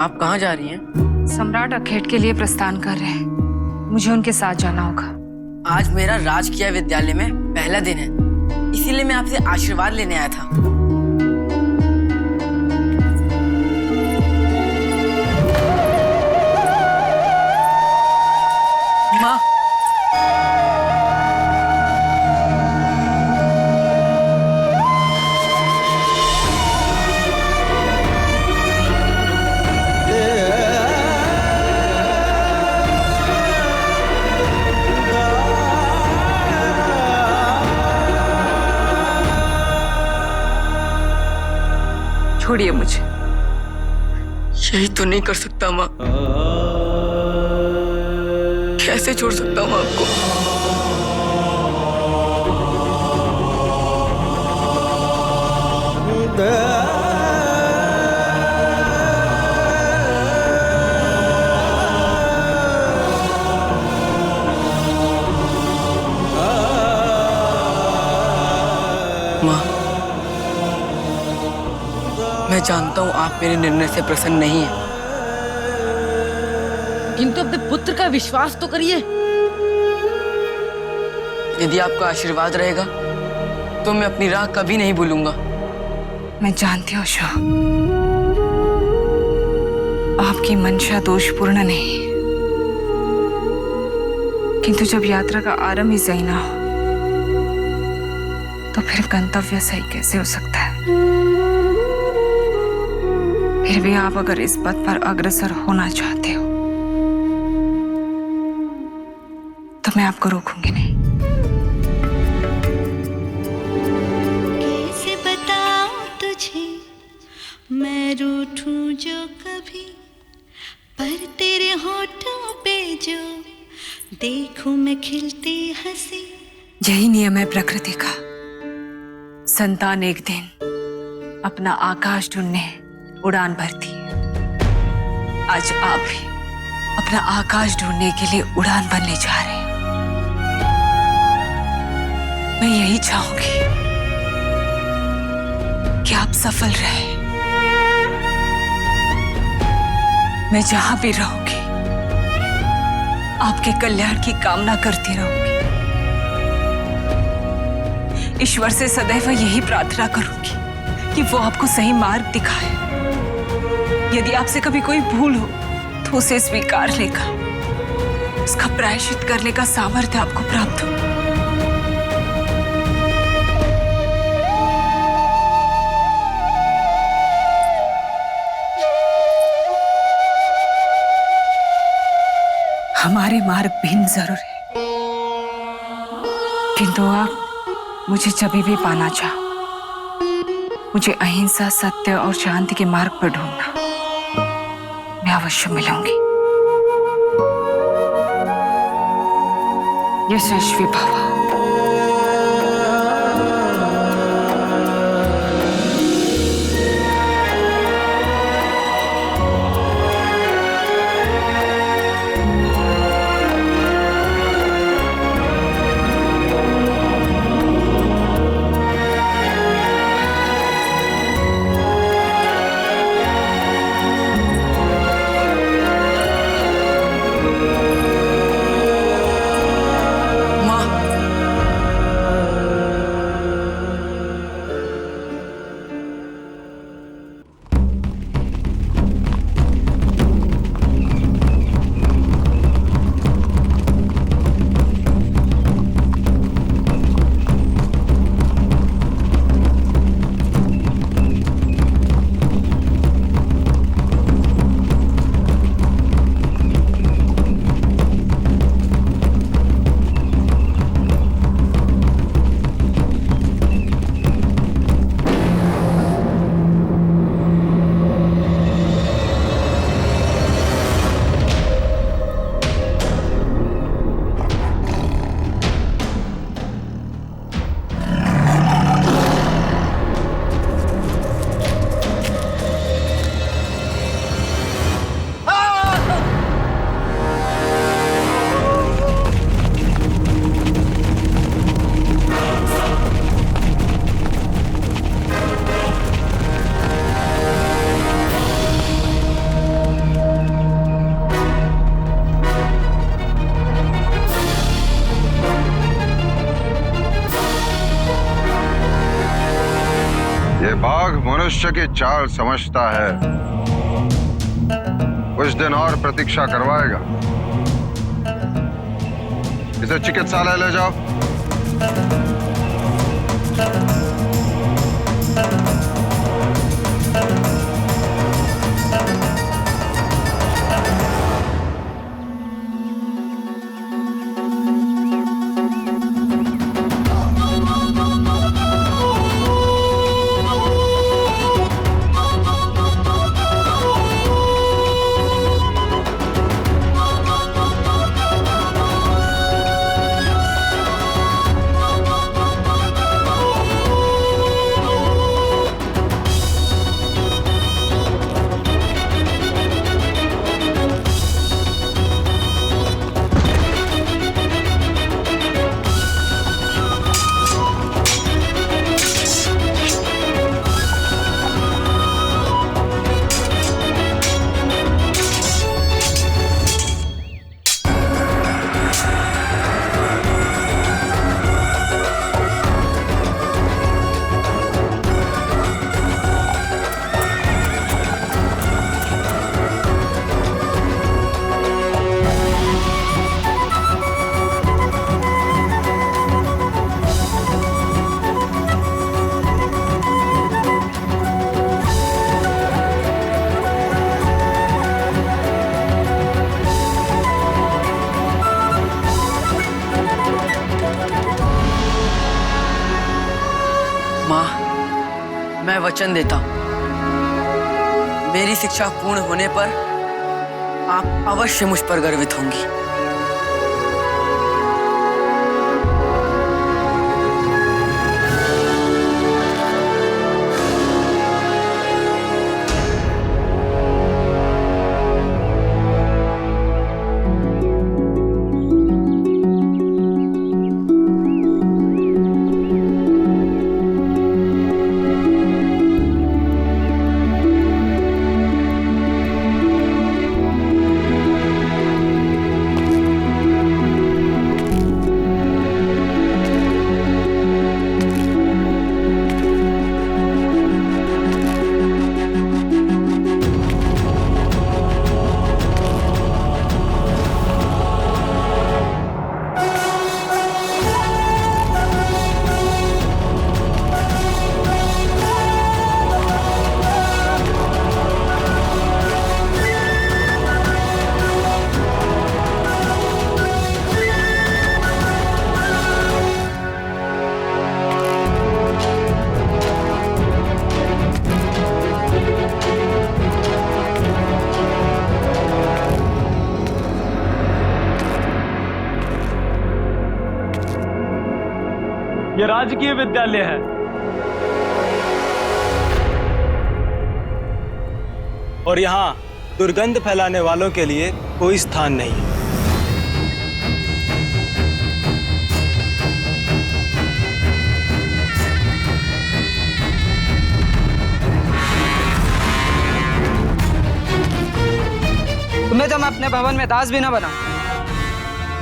आप कहाँ जा रही हैं? सम्राट अखेट के लिए प्रस्थान कर रहे हैं। मुझे उनके साथ जाना होगा। आज मेरा राजकीय विद्यालय में पहला दिन है, इसीलिए मैं आपसे आशीर्वाद लेने आया था। माँ, छोड़िए मुझे। यही तो नहीं कर सकता माँ। कैसे छोड़ सकता हूँ आपको? माँ, मैं जानता हूँ आप मेरे निर्णय से प्रसन्न नहीं हैं, किंतु अपने पुत्र का विश्वास तो करिए। यदि आपका आशीर्वाद रहेगा तो मैं अपनी राह कभी नहीं भूलूंगा। मैं जानती हूँ शो, आपकी मंशा दोषपूर्ण नहीं, किंतु जब यात्रा का आरंभ ही सही ना हो तो फिर गंतव्य सही कैसे हो सकता है? फिर भी आप अगर इस पथ पर अग्रसर होना चाहते हो तो मैं आपको रोकूंगी नहीं। कैसे बताऊं तुझे मैं रूठूं जो कभी, पर तेरे होठों पे जो देखूं मैं खिलती हंसी। यही नियम है प्रकृति का। संतान एक दिन अपना आकाश ढूंढने उड़ान भरती है। आज आप भी अपना आकाश ढूंढने के लिए उड़ान भरने जा रहे हैं। मैं यही चाहूंगी कि आप सफल रहे। मैं जहां भी रहूंगी आपके कल्याण की कामना करती रहूंगी। ईश्वर से सदैव यही प्रार्थना करूंगी कि वो आपको सही मार्ग दिखाए। यदि आपसे कभी कोई भूल हो तो उसे स्वीकार लेगा, उसका प्रायश्चित करने का सामर्थ्य आपको प्राप्त हो। हमारे मार्ग भिन्न जरूर है, किंतु आप मुझे जब भी पाना चाहो, मुझे अहिंसा, सत्य और शांति के मार्ग पर ढूंढना। मैं अवश्य मिलूंगी। यशस्वी भव। भविष्य की चाल समझता है, कुछ दिन और प्रतीक्षा करवाएगा। इसे चिकित्सालय ले जाओ। मैं वचन देता हूँ, मेरी शिक्षा पूर्ण होने पर आप अवश्य मुझ पर गर्वित होंगी। ये राजकीय विद्यालय है और यहाँ दुर्गंध फैलाने वालों के लिए कोई स्थान नहीं है। तुम्हें तो मैं अपने भवन में दास भी ना बना।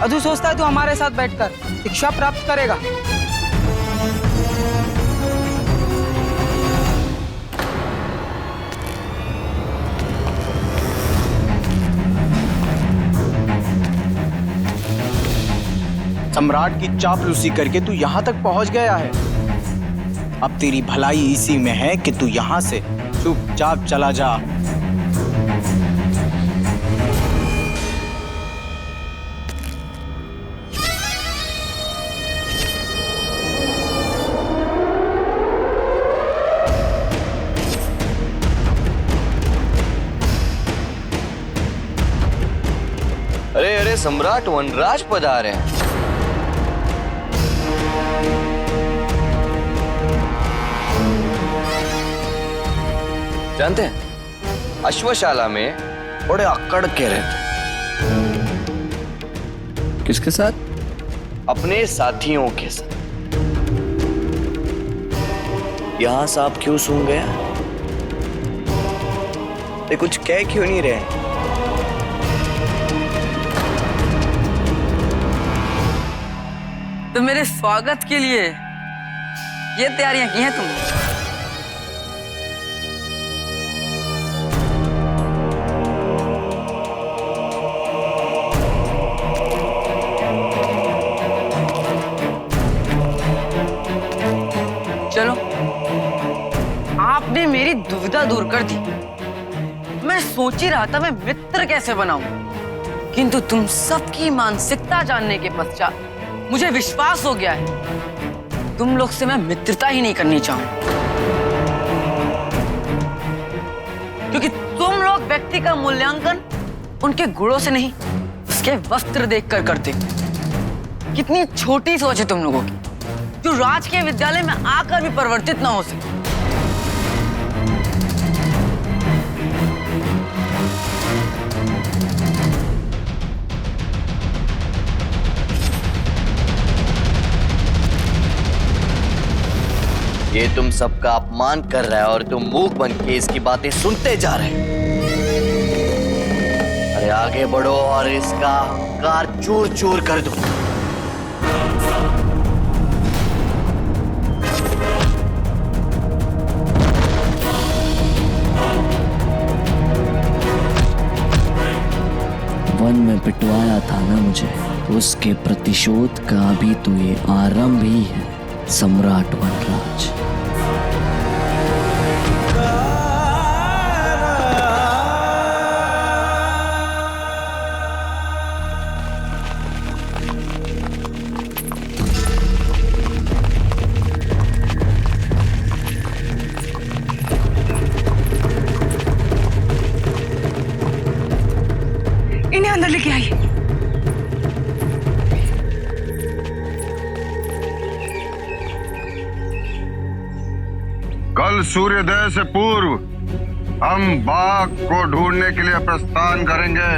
अधू सोचता है तू हमारे साथ बैठकर शिक्षा प्राप्त करेगा। सम्राट की चापलूसी करके तू यहां तक पहुंच गया है। अब तेरी भलाई इसी में है कि तू यहां से चुपचाप चला जा। अरे अरे, सम्राट वनराज पधारे हैं। जानते हैं, अश्वशाला में बड़े अक्कड़ के रहते। किसके साथ? अपने साथियों के साथ। यहां सांप क्यों सूंघ गया? ये कुछ कह क्यों नहीं रहे? तो मेरे स्वागत के लिए ये तैयारियां की हैं तुमने? चिंता दूर कर दी। मैं सोच ही रहा था मैं मित्र कैसे बनाऊं, किंतु तुम सबकी मानसिकता जानने के पश्चात मुझे विश्वास हो गया है तुम लोग से मैं मित्रता ही नहीं करनी चाहूं, क्योंकि तुम लोग व्यक्ति का मूल्यांकन उनके गुणों से नहीं उसके वस्त्र देखकर करते। कितनी छोटी सोच है तुम लोगों की, जो राजकीय विद्यालय में आकर भी परिवर्तित ना हो सके। ये तुम सबका अपमान कर रहा है और तुम मूक बन के इसकी बातें सुनते जा रहे हैं। अरे आगे बढ़ो और इसका अहंकार चूर चूर कर दो। वन में पिटवाया था ना मुझे, उसके प्रतिशोध का भी तो ये आरंभ ही है सम्राट वनराज। इन्हें अंदर लेके आइए। कल सूर्योदय से पूर्व हम बाघ को ढूंढने के लिए प्रस्थान करेंगे।